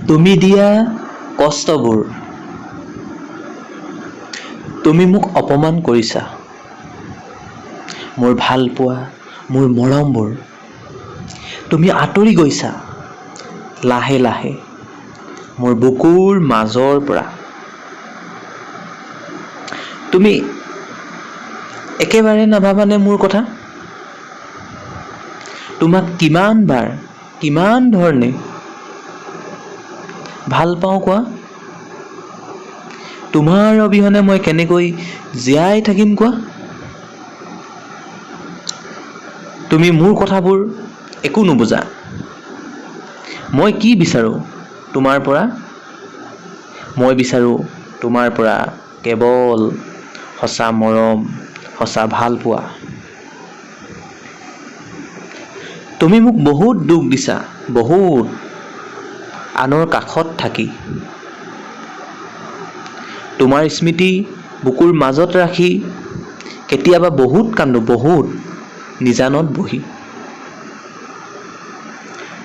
তুমি দিয়া কষ্টবোৰ, তুমি মোক অপমান কৰিছা। মোৰ ভাল পোৱা, মোৰ মৰমবোৰ তুমি আঁতৰি গৈছা লাহে লাহে মোৰ বুকুৰ মাজৰ পৰা। তুমি একেবাৰে নাভাবানে মোৰ কথা? তোমাক কিমান বাৰ, কিমান ধৰণে ভাল পাওঁ কোৱা? তোমাৰ অবিহনে মই কেনেকৈ জীয়াই থাকিম কোৱা? তুমি মোৰ কথাবোৰ একো নুবুজা। মই কি বিচাৰোঁ তোমাৰ পৰা? মই বিচাৰোঁ তোমাৰ পৰা কেৱল সঁচা মৰম, সঁচা ভাল পোৱা। তুমি মোক বহুত দুখ দিছা, বহুত, আনৰ কাষত থাকি। তোমাৰ স্মৃতি বুকুৰ মাজত ৰাখি কেতিয়াবা বহুত কান্দো, বহুত নিজানত বহি।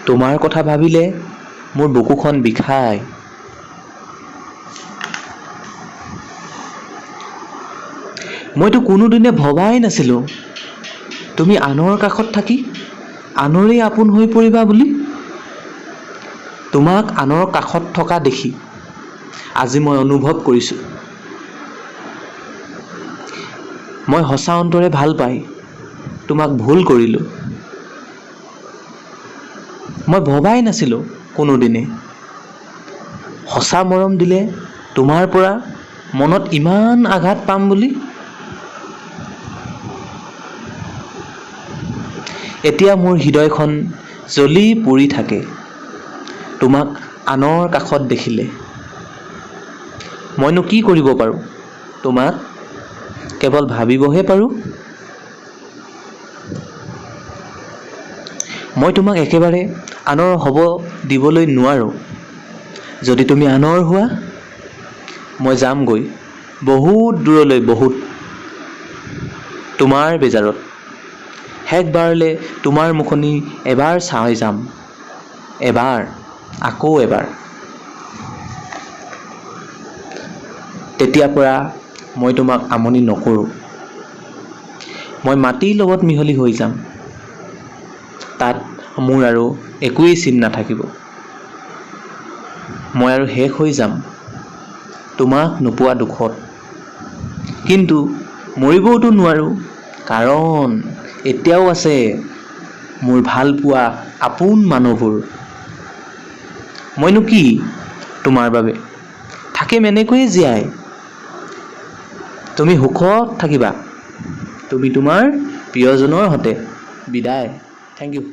তোমাৰ কথা ভাবিলে মোৰ বুকুখন বিষায়। মইতো কোনোদিনে ভবাই নাছিলোঁ তুমি আনৰ কাষত থাকি আনৰে আপোন হৈ পৰিবা বুলি। তোমাক আনৰ কাষত থকা দেখি আজি মই অনুভৱ কৰিছোঁ, মই সঁচা অন্তৰে ভাল পাই তোমাক ভুল কৰিলোঁ। মই ভবাই নাছিলোঁ কোনোদিনে সঁচা মৰম দিলে তোমাৰ পৰা মনত ইমান আঘাত পাম বুলি। এতিয়া মোৰ হৃদয়খন জ্বলি পুৰি থাকে তোমাক আনৰ কাষত দেখিলে। মইনো কি কৰিব পাৰোঁ? তোমাক কেৱল ভাবিবহে পাৰোঁ। মই তোমাক একেবাৰে আনৰ হ'ব দিবলৈ নোৱাৰোঁ। যদি তুমি আনৰ হোৱা, মই যামগৈ বহুত দূৰলৈ, বহুত তোমাৰ বেজাৰত। শেষবাৰলৈ তোমাৰ মুখনি এবাৰ চাই যাম, এবাৰ, আকৌ এবাৰ। তেতিয়াৰ পৰা মই তোমাক আমনি নকৰোঁ। মই মাটিৰ লগত মিহলি হৈ যাম। তাত মোৰ আৰু একোৱেই চিন নাথাকিব। মই আৰু শেষ হৈ যাম তোমাক নোপোৱা দুখত। কিন্তু মৰিবওতো নোৱাৰোঁ, কাৰণ এতিয়াও আছে মোৰ ভাল পোৱা আপোন মানুহবোৰ। মইনো কি তোমাৰ বাবে থাকিম এনেকৈয়ে জীয়াই। তুমি সুখত থাকিবা, তুমি তোমাৰ প্ৰিয়জনৰ সৈতে। বিদায়। Thank U.